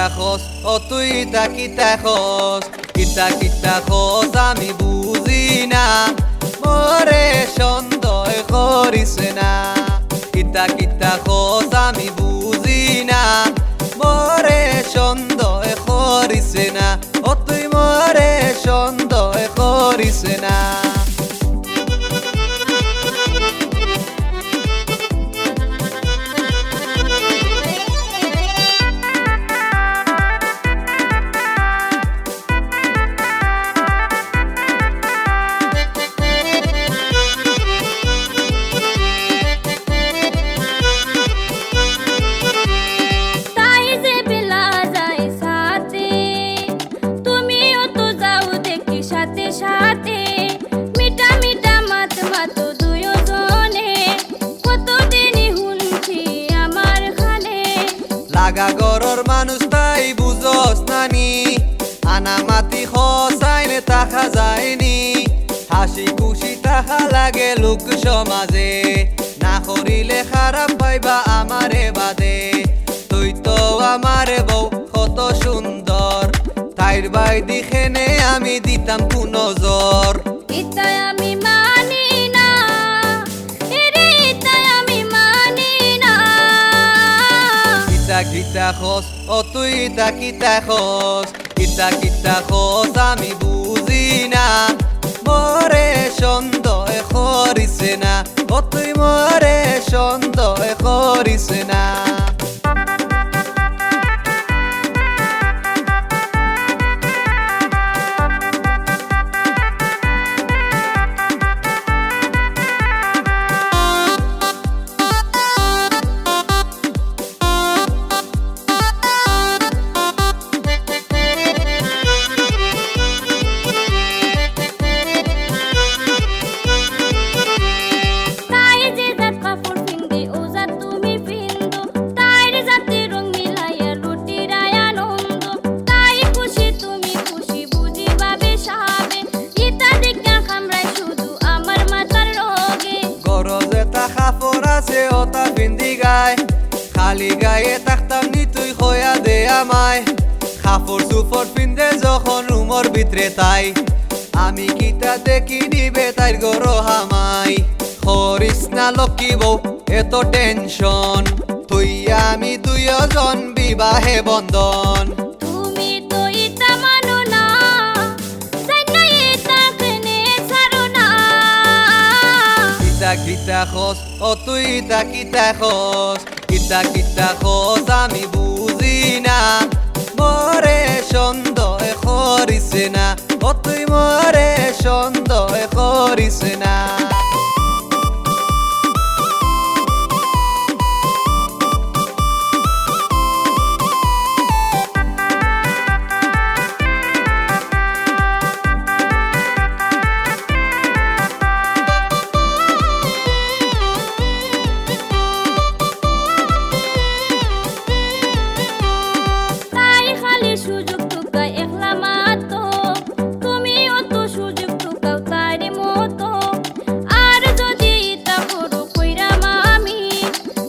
খোঁজ ও তুই কিতা খোঁজ কিতা খোঁজ আমি বুঝি না মরে সন্দেহ করিস না কিতা খোঁজ আমি বুঝি না মরে সন্দেহ করিস না ও তুই মরে সন্দেহ করিস না সাথে মিটা মিটা মাত মাত দুজনে কতদিনই হুনছি আমার খানে লাগা গরর মানুষ তাই বুঝস নানি আনা মাতি হসাইনে তাহা যায়নি হাসি খুশি তাহা লাগে লোক সমাজে না করিলে খারাপ পাইবা আমারে বাদে তুই তো আমার বউ কত সুন্দর তাইর বাই দিখেনে আমি দিতাম কোন নজর ইতাই আমি মানি না এরে ইতাই আমি মানি না কিতা খোঁজ ও তুই কিতা খোঁজ কিতা খোঁজ আমি বুঝি না মরে সন্দেহ করিস না ও তুই মরে সন্দেহ করিস না খালি গায়ে থাকতাম নি তুই খয়া দে আমায় কাপড় চুপড় পিন্ধে যখন রুমর ভিতরে তাই আমি কিতা দেখি দিবে তাইর গর হামাই হরিস না লক্ষ্মী বউ এত টেনশন তুই আমি দুইজন বিবাহে বন্ধন তুমি তো ইতা মানো না সাইনা ইতা কেনে ছাড়ো না কিতা খোঁজ ও তুই কিতা খোঁজ কিতা খোঁজ আমি বুঝি না মরে সন্দেহ করিস না ও তুই মরে সন্দেহ করিস না সুযোগ টুকাই একলা মাতো তুমিও তো সুযোগ টুকাও তারি মতো আর যদি তা করো কইরাম আমি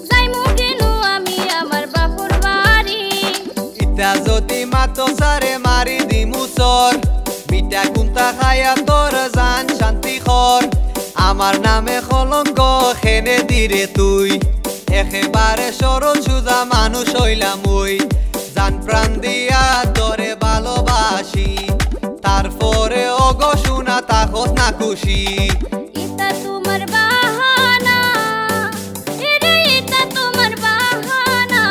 যাইমু কেন আমি আমার বাপুর বাড়ি ইতা যদি মাতো সারে মারি দিমু সর মিটা কুন্তা খায়া তোর জান শান্তি খর আমার নামে কলঙ্ক খেনে দিরে তুই একেবারে সরল সুজা মানুষ হইলাম ওই জান প্রাণ দিয়া তোরে ভালোবাসি তারপরে ওগো শুনা তাকত না খুশি ইতা তোমার বাহানা এরে ইতা তোমার বাহানা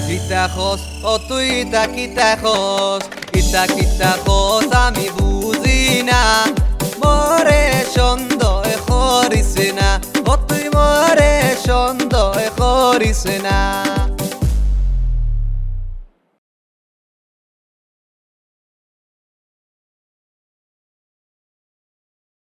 কিতা খোঁজ ও তুই কিতা খোঁজ কিতা খোঁজ আমি